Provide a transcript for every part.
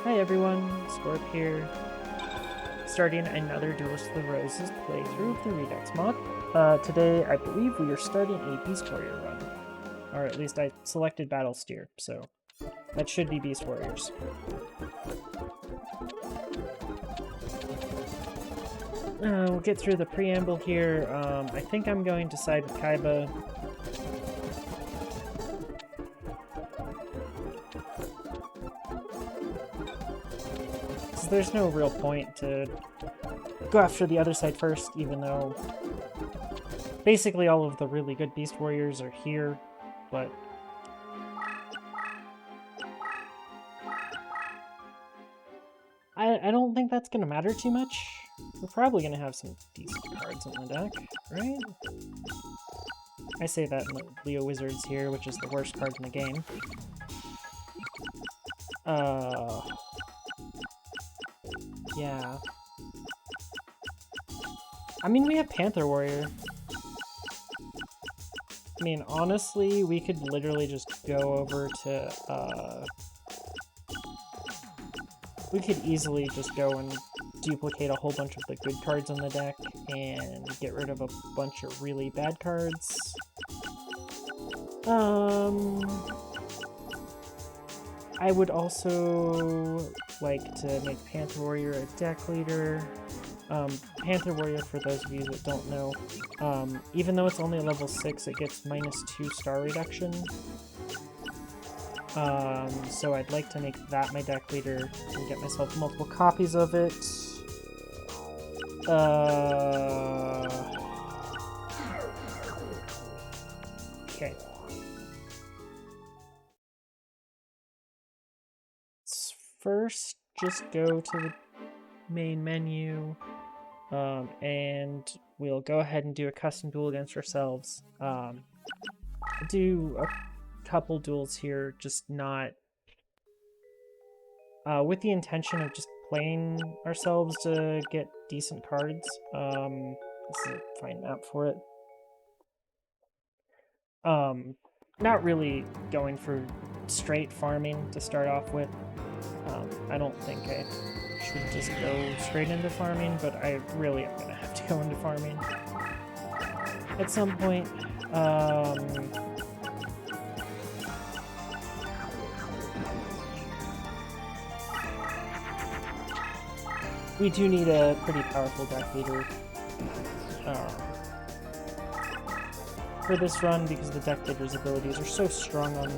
Hi everyone, Scorp here, starting another Duelist with Roses playthrough of the Redux mod. Today, I believe we are starting a Beast Warrior run. Or at least I selected Battle Steer, so that should be Beast Warriors. We'll get through the preamble here. I think I'm going to side with Kaiba. There's no real point to go after the other side first, even though basically all of the really good Beast Warriors are here, but I don't think that's going to matter too much. We're probably going to have some decent cards in the deck, right? I say that in the Leo Wizards here, which is the worst card in the game. Yeah. I mean, we have Panther Warrior. I mean, honestly, we could literally just go over to, we could easily just go and duplicate a whole bunch of the good cards in the deck and get rid of a bunch of really bad cards. I would also like to make Panther Warrior a deck leader. Panther Warrior, for those of you that don't know, even though it's only level 6, it gets -2 star reduction. So I'd like to make that my deck leader and get myself multiple copies of it. Okay. Let's first just go to the main menu, and we'll go ahead and do a custom duel against ourselves. Do a couple duels here, just not with the intention of just playing ourselves to get decent cards. This is a fine map for it. Not really going for straight farming to start off with. I don't think I should just go straight into farming, but I really am gonna have to go into farming at some point. We do need a pretty powerful deck leader for this run because the deck leader's abilities are so strong on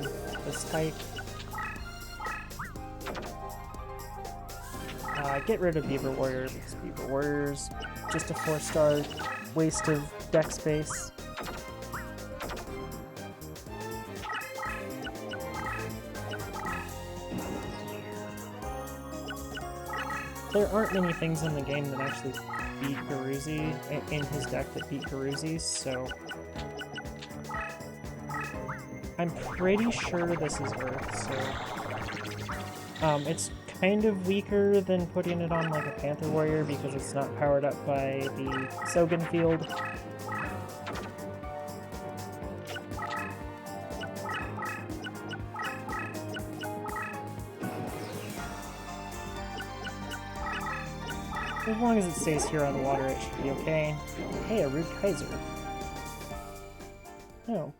this type. Get rid of Beaver Warrior because Beaver Warrior's just a 4-star waste of deck space. There aren't many things in the game that actually beat Garuzi, in his deck that beat Garuzi's, so I'm pretty sure this is Earth, so it's kind of weaker than putting it on like a Panther Warrior because it's not powered up by the Sogan field. As long as it stays here on the water, it should be okay. Hey, a Rude Kaiser. Oh,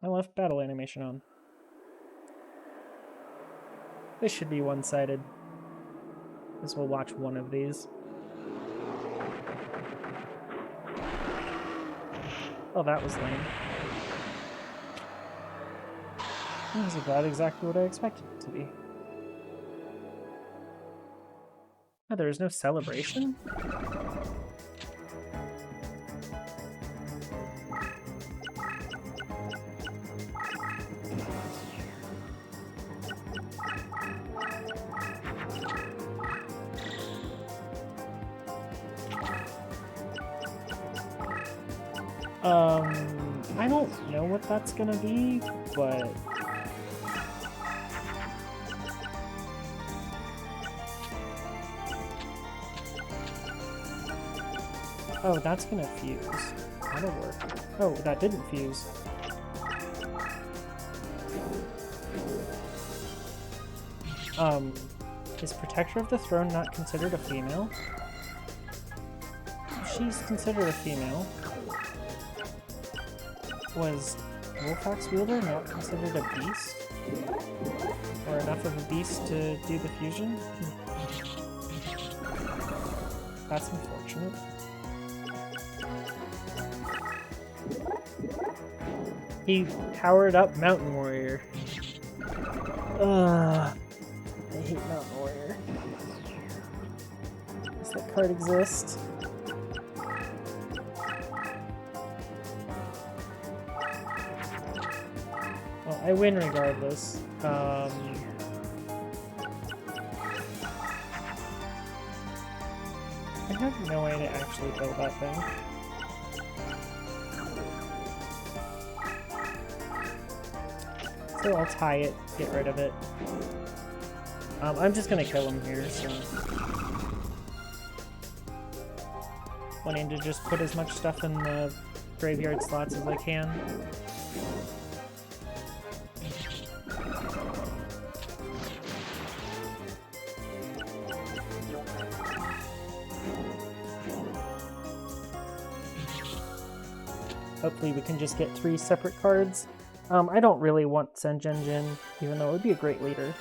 I left battle animation on. This should be one-sided. Guess we'll watch one of these. Oh, that was lame. That was about exactly what I expected it to be. Oh, there is no celebration? I don't know what that's gonna be, but oh, that's gonna fuse. That'll work. Oh, that didn't fuse. Is Protector of the Throne not considered a female? If she's considered a female, was Wolfax Wielder not considered a beast? Or enough of a beast to do the fusion? That's unfortunate. He powered up Mountain Warrior. Ugh. I hate Mountain Warrior. Does that card exist? Well, I win regardless. I have no way to actually build that thing. So I'll tie it, get rid of it. I'm just gonna kill him here, so... Wanting to just put as much stuff in the graveyard slots as I can. Hopefully we can just get 3 separate cards. I don't really want Senjin Jin, even though it would be a great leader.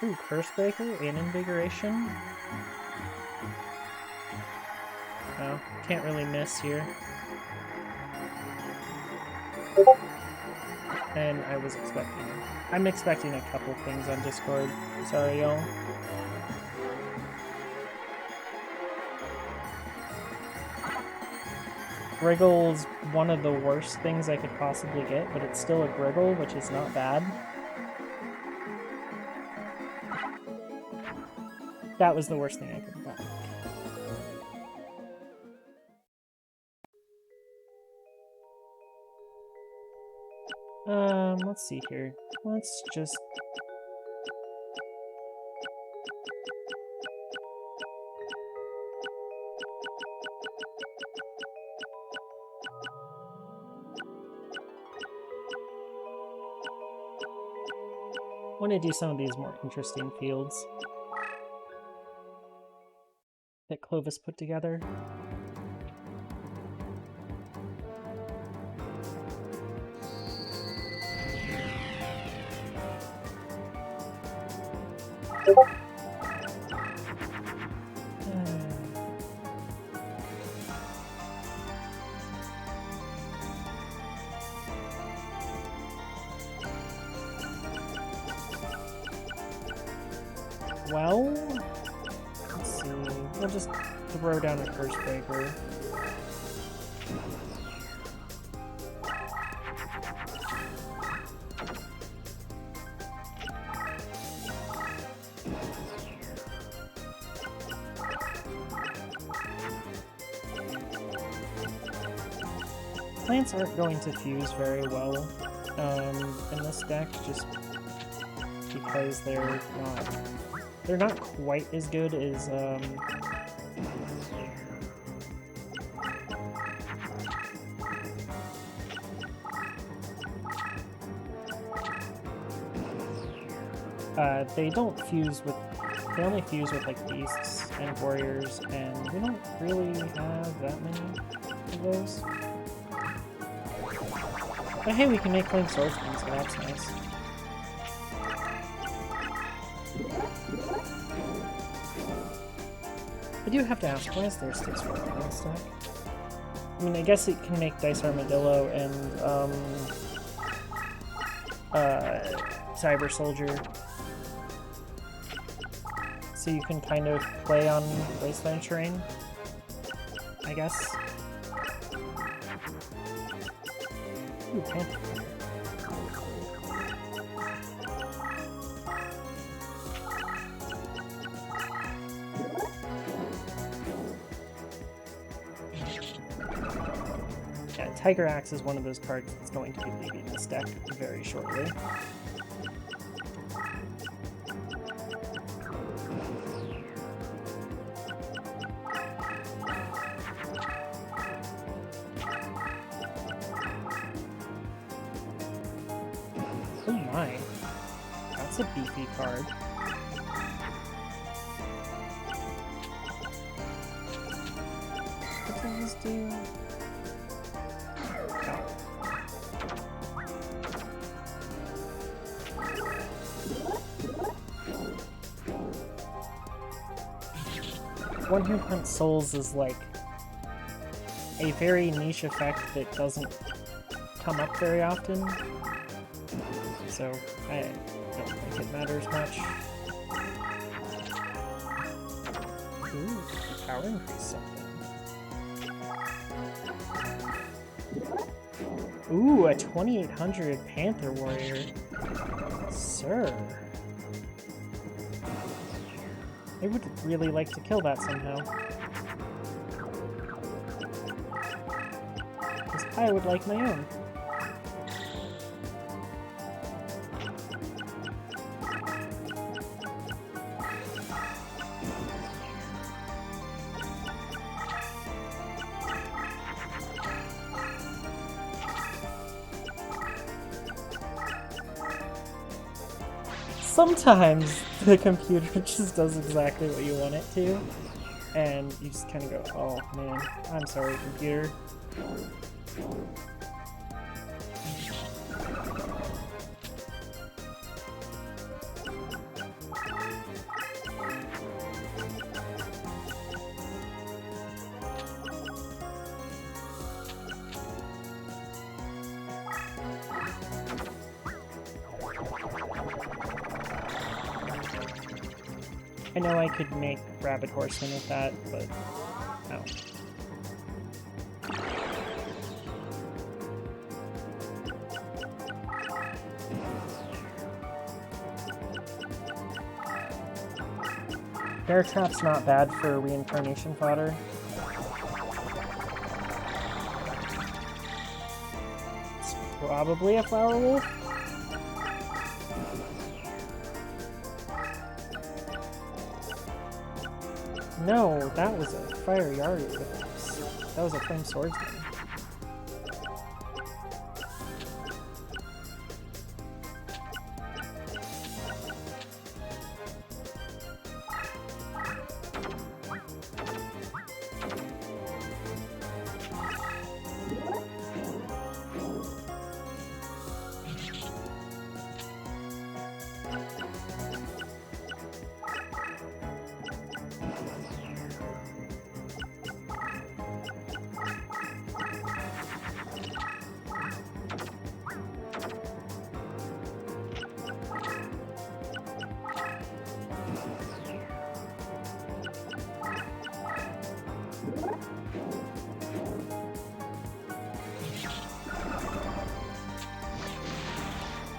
Ooh, Cursebreaker and Invigoration? Oh, can't really miss here. And I'm expecting a couple things on Discord. Sorry, y'all. Griggle's one of the worst things I could possibly get, but it's still a Griggle, which is not bad. That was the worst thing I could have gotten. Let's see here. Let's just... I want to do some of these more interesting fields that Clovis put together. Well, let's see. We'll just throw down a Cursebreaker. Plants aren't going to fuse very well in this deck, just because they're not quite as good as they only fuse with like beasts and warriors, and we don't really have that many of those. But hey, we can make flame swordsmen, so that's nice. I do have to ask, why is there sticks for in this deck? I mean, I guess it can make Dice Armadillo and Cyber Soldier, so you can kind of play on Wasteland terrain, I guess. Ooh, Panther. Yeah, Tiger Axe is one of those cards that's going to be leaving this deck very shortly. Oh my. That's a beefy card. What does this do? Oh. One Who Hunts Souls is like a very niche effect that doesn't come up very often, so I don't think it matters much. Ooh, the power increase something. Ooh, a 2800 Panther Warrior. Sir. I would really like to kill that somehow. Because I would like my own. Sometimes the computer just does exactly what you want it to, and you just kind of go, oh man, I'm sorry, computer. I know I could make Rabbit Horseman with that, but no. Bear Trap's not bad for reincarnation fodder. It's probably a Flower Wolf. No, that was a Fire Yari with us. That was a Flame Swordsman.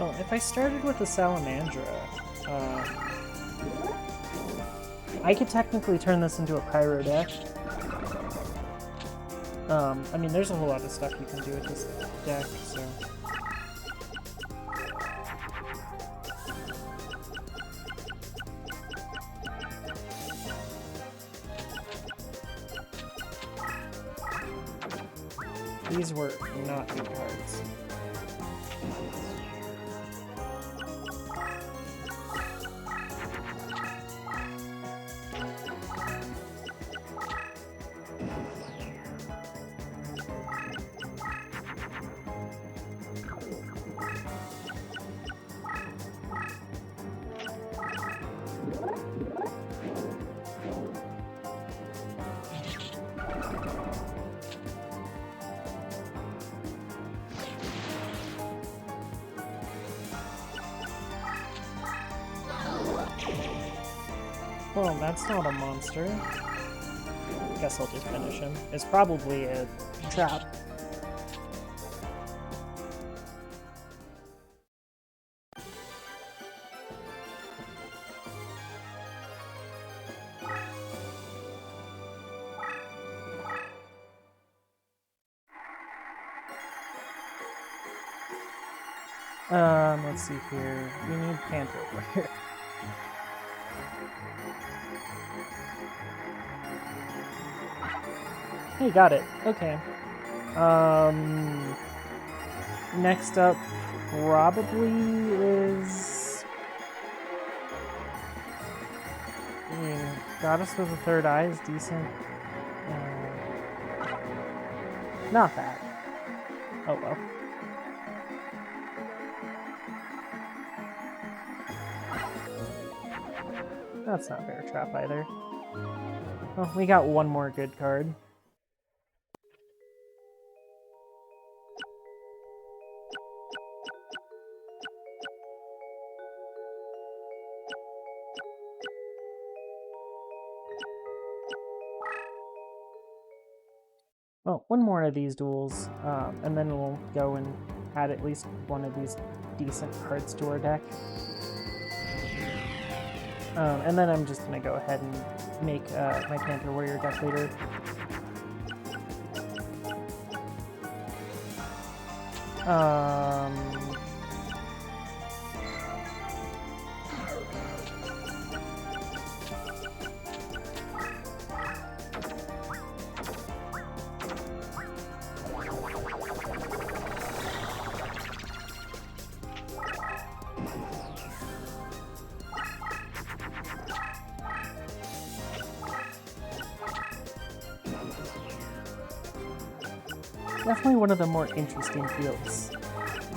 Well, if I started with a Salamandra, I could technically turn this into a Pyro deck. I mean, there's a whole lot of stuff you can do with this deck, so... These were not good cards. Well, that's not a monster. Guess I'll just finish him. It's probably a trap. Let's see here. We need Panther Warrior. Hey, got it. Okay. next up probably is... I mean, Goddess with the Third Eye is decent. Not that. Oh well. That's not Bear Trap either. Well, we got one more good card. Well, one more of these duels, and then we'll go and add at least one of these decent cards to our deck. And then I'm just going to go ahead and make my Panther Warrior deck later. Definitely one of the more interesting fields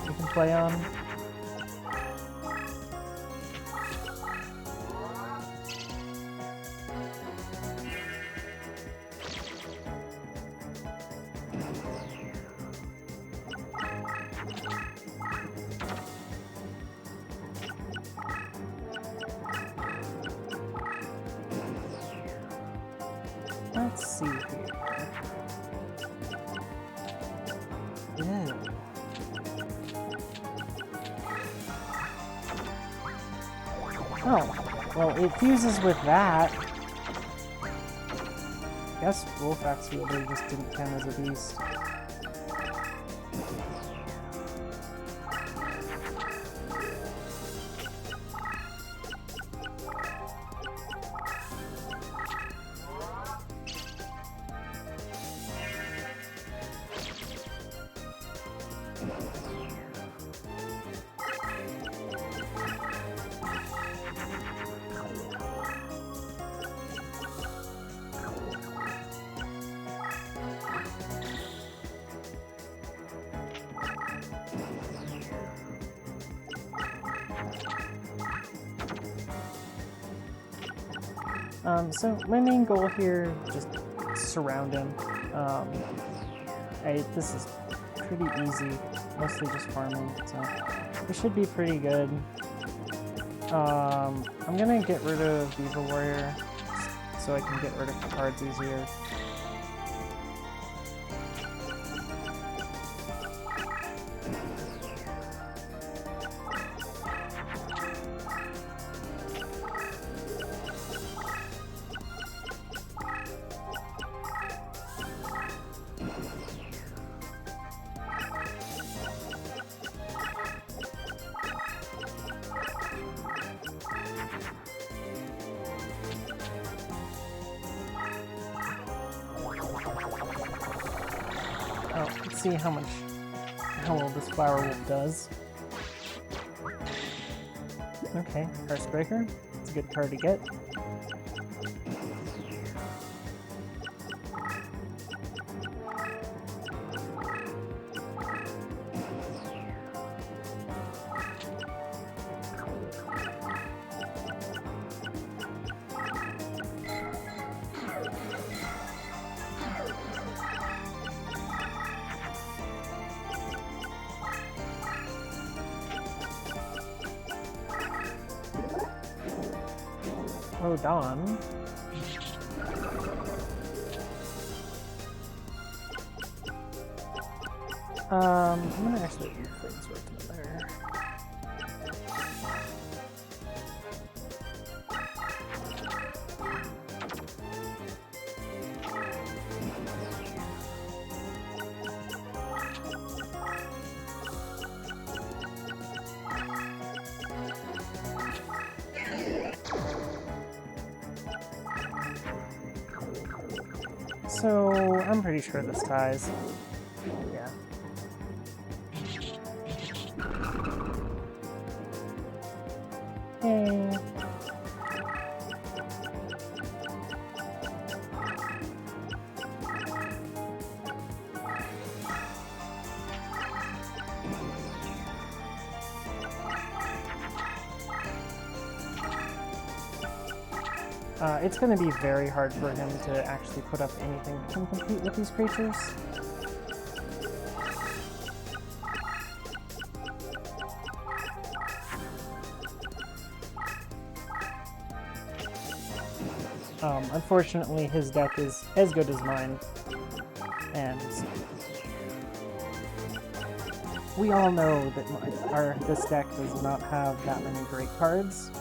you can play on. Let's see here. Yeah. Oh, well, it fuses with that. I guess Wolf Axe Wielder just didn't count as a beast. So my main goal here, just surround him. This is pretty easy, mostly just farming, so it should be pretty good. I'm gonna get rid of Beaver Warrior, so I can get rid of the cards easier. Oh, let's see how well this Flower Wolf does. Okay, Curse Breaker. It's a good card to get. Oh, Dawn. I'm gonna actually use things right there. So, I'm pretty sure this ties. Yeah. Yay. It's going to be very hard for him to actually put up anything that can compete with these creatures. Unfortunately, his deck is as good as mine, and we all know that this deck does not have that many great cards.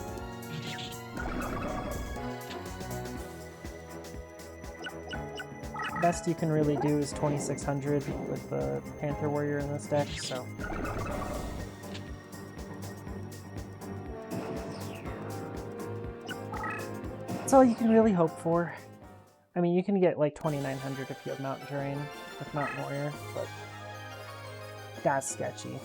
Best you can really do is 2600 with the Panther Warrior in this deck, so... That's all you can really hope for. I mean, you can get like 2900 if you have Mountain Terrain with Mountain Warrior, but that's sketchy.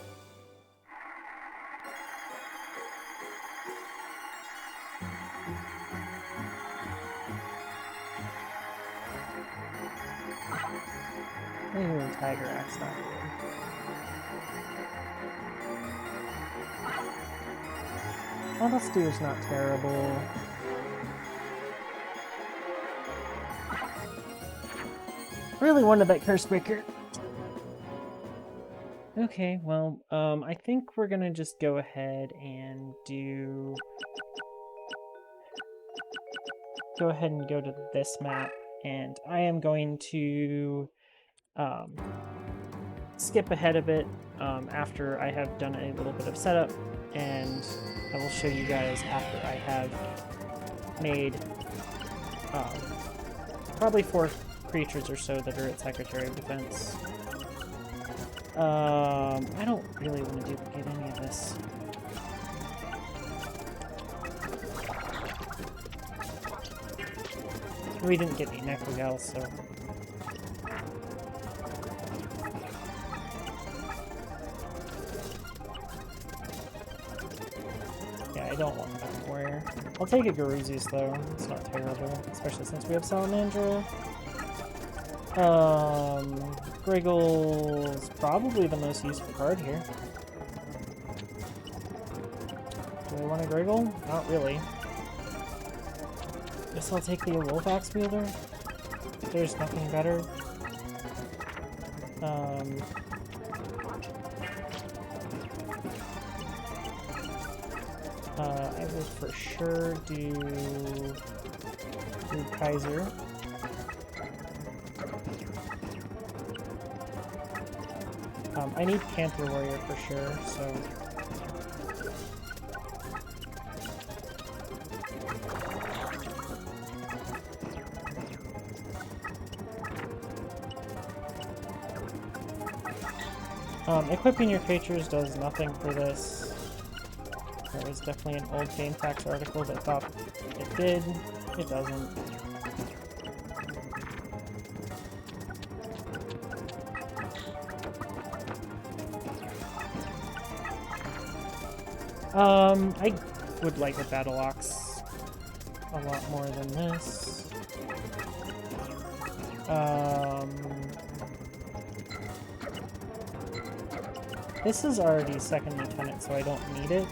Ooh, Tiger Axe, not good. Auto Steer's not terrible. Really wanted that Curse Breaker. Okay, well, I think we're gonna just go ahead and go ahead and go to this map, and I am going to skip ahead a bit after I have done a little bit of setup, and I will show you guys after I have made probably 4 creatures or so that are at Secretary of Defense. I don't really want to duplicate any of this. We didn't get any Necrogal, so... yeah, I don't want that Warrior. I'll take a Garuzius, though. It's not terrible, especially since we have Salamandra. Griggle's probably the most useful card here. Do I want a Griggle? Not really. Guess I'll take the Wolfax Wielder. There's nothing better. I will for sure do Kaiser. I need Panther Warrior for sure, so... equipping your creatures does nothing for this. There was definitely an old GameFAQs article that thought it did. It doesn't. I would like a Battle Ox a lot more than this. This is already second lieutenant, so I don't need it.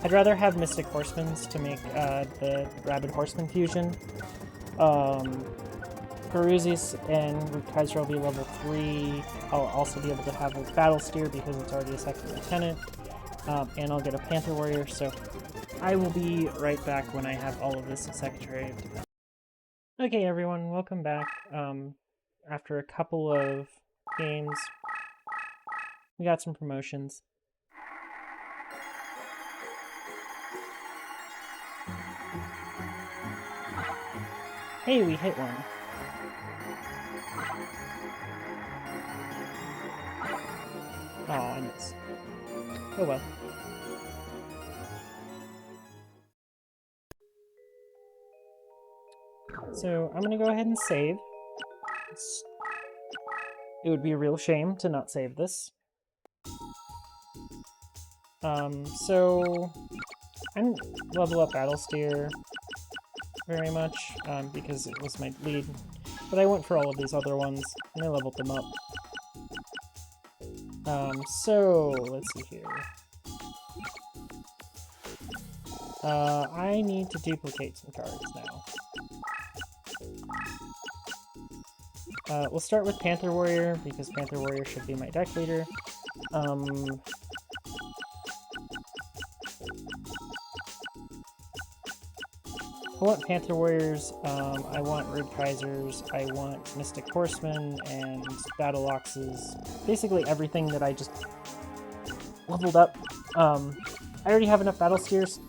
I'd rather have Mystic Horsemen's to make the Rabid Horseman fusion. Garuzius and Kaiser will be level 3. I'll also be able to have a Battle Steer because it's already a second lieutenant. And I'll get a Panther Warrior, so I will be right back when I have all of this at Secretary of Defense. Okay, everyone, welcome back. After a couple of games, we got some promotions. Hey, we hit one. Oh, I missed. Oh well. So, I'm gonna go ahead and save. It would be a real shame to not save this. So I didn't level up Battlesteer very much because it was my lead, but I went for all of these other ones and I leveled them up. So let's see here. I need to duplicate some cards now. We'll start with Panther Warrior, because Panther Warrior should be my deck leader. I want Panther Warriors, I want Red Kaisers, I want Mystic Horsemen, and Battle Oxes. Basically everything that I just leveled up. I already have enough Battlesteers,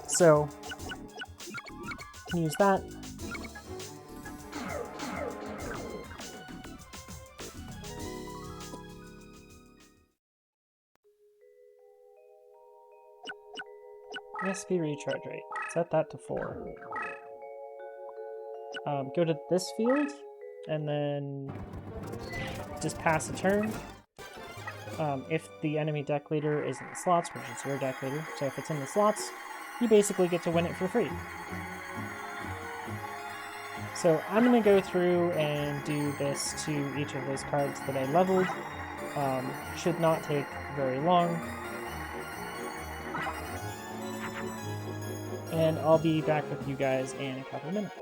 so I can use that. SP recharge rate. Set that to 4. Go to this field, and then just pass a turn. If the enemy deck leader is in the slots, which is your deck leader, so if it's in the slots, you basically get to win it for free. So I'm going to go through and do this to each of those cards that I leveled. Should not take very long. And I'll be back with you guys in a couple minutes.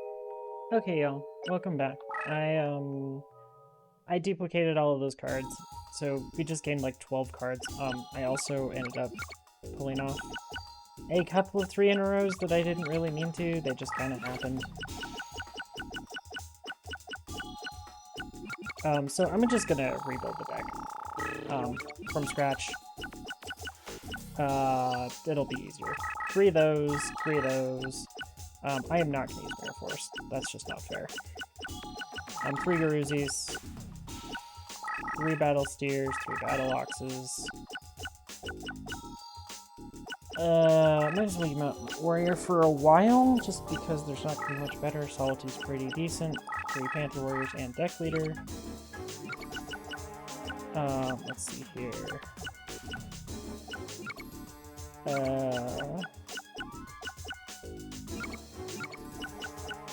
Okay, y'all, welcome back. I duplicated all of those cards, so we just gained like 12 cards. I also ended up pulling off a couple of 3 in a rows that I didn't really mean to. They just kind of happened. So I'm just gonna rebuild the deck from scratch. It'll be easier. 3 of those, 3 of those. I am not going to use Mirror Force. That's just not fair. 3 Garuzis, 3 Battlesteers, 3 Battle Oxes. Might as well mount Warrior for a while, just because there's not going to be much better. Solitude's pretty decent. 3 Panther Warriors and Deck Leader. Let's see here.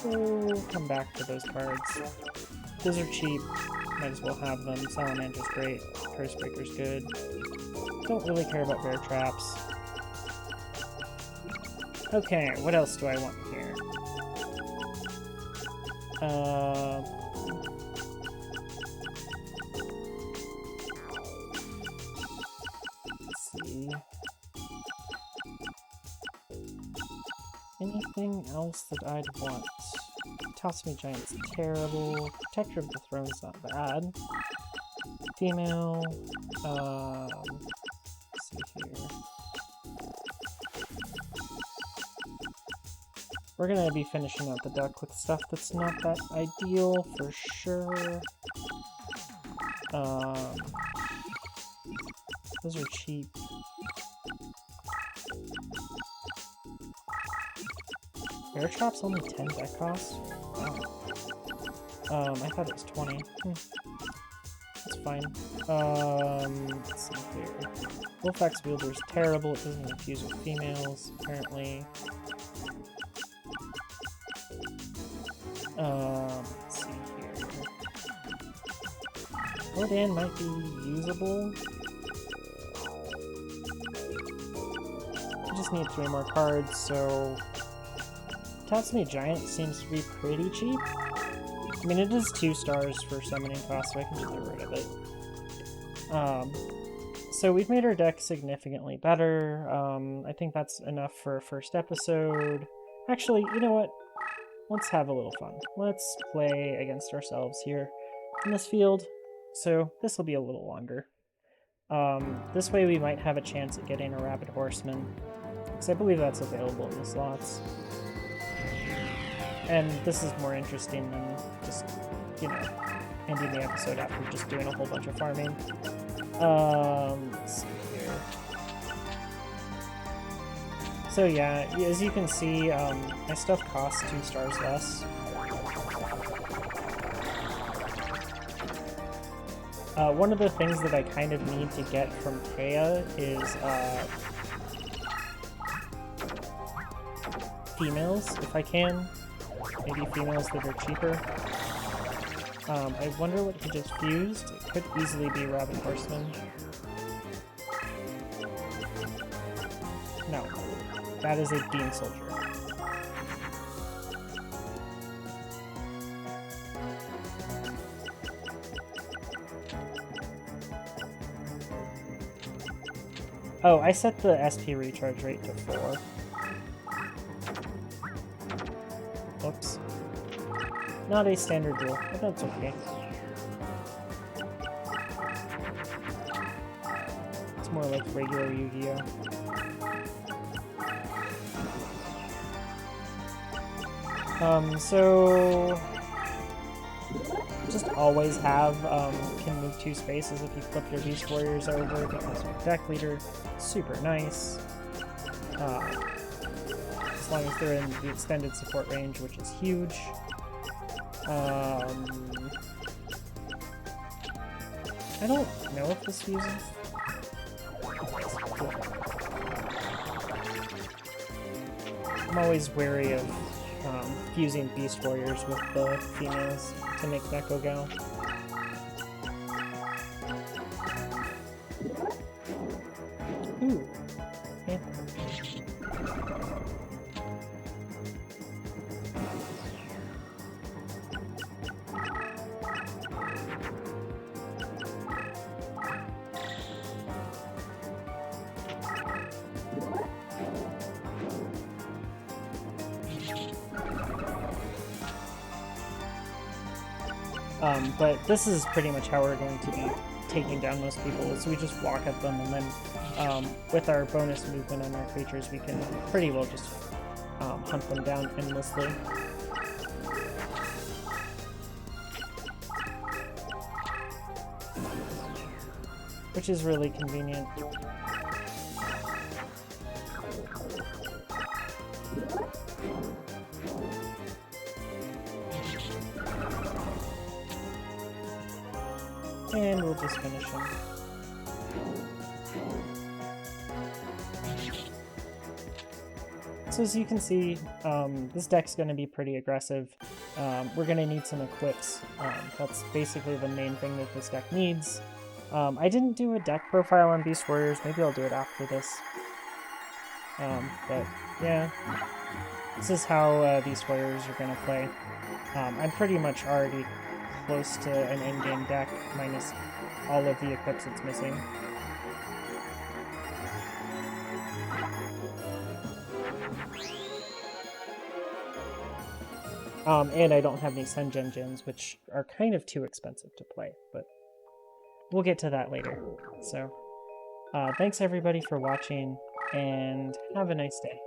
We'll come back to those cards. Those are cheap. Might as well have them. Salamandra's great. Cursebreaker's good. Don't really care about bear traps. Okay, what else do I want here? Let's see. Anything else that I'd want? Toss-Me Giant's terrible. Protector of the Throne's not bad. Female. Let's see here. We're gonna be finishing out the deck with stuff that's not that ideal for sure. Those are cheap. Bear Trap's only 10 deck cost? Wow. I thought it was 20. That's fine. Let's see here. Wolfax Wielder's terrible, it doesn't even fuse with females, apparently. Let's see here. Rodan might be usable. I just need 3 more cards, so Toss-Me Giant seems to be pretty cheap. I mean, it is 2 stars for summoning cost, so I can just get rid of it. So we've made our deck significantly better. I think that's enough for a first episode. Actually, you know what? Let's have a little fun. Let's play against ourselves here in this field. So this will be a little longer. This way we might have a chance at getting a Rapid Horseman, because I believe that's available in the slots. And this is more interesting than just, you know, ending the episode after just doing a whole bunch of farming. Let's see here. So yeah, as you can see, my stuff costs 2 stars less. One of the things that I kind of need to get from Taya is females, if I can. Maybe females that are cheaper. I wonder what he just fused. It could easily be Rabbit Horseman. No, that is a Dean Soldier. Oh, I set the SP recharge rate to 4. Oops. Not a standard duel, but that's okay. It's more like regular Yu-Gi-Oh! So just always have can move 2 spaces if you flip your Beast Warriors over because your deck leader super nice. As long as they're in the extended support range, which is huge. I don't know if this fuses. I'm always wary of fusing Beast Warriors with the females to make Neko go. Ooh. Yeah. But this is pretty much how we're going to be taking down most people, so we just walk at them, and then with our bonus movement on our creatures, we can pretty well just hunt them down endlessly. Which is really convenient. And we'll just finish him. So as you can see, this deck's going to be pretty aggressive. We're going to need some equips. That's basically the main thing that this deck needs. I didn't do a deck profile on Beast Warriors. Maybe I'll do it after this. But yeah, this is how Beast Warriors are going to play. I'm pretty much already close to an endgame deck, minus all of the equips it's missing. And I don't have any Sengen gens, which are kind of too expensive to play, but we'll get to that later. So, thanks everybody for watching, and have a nice day.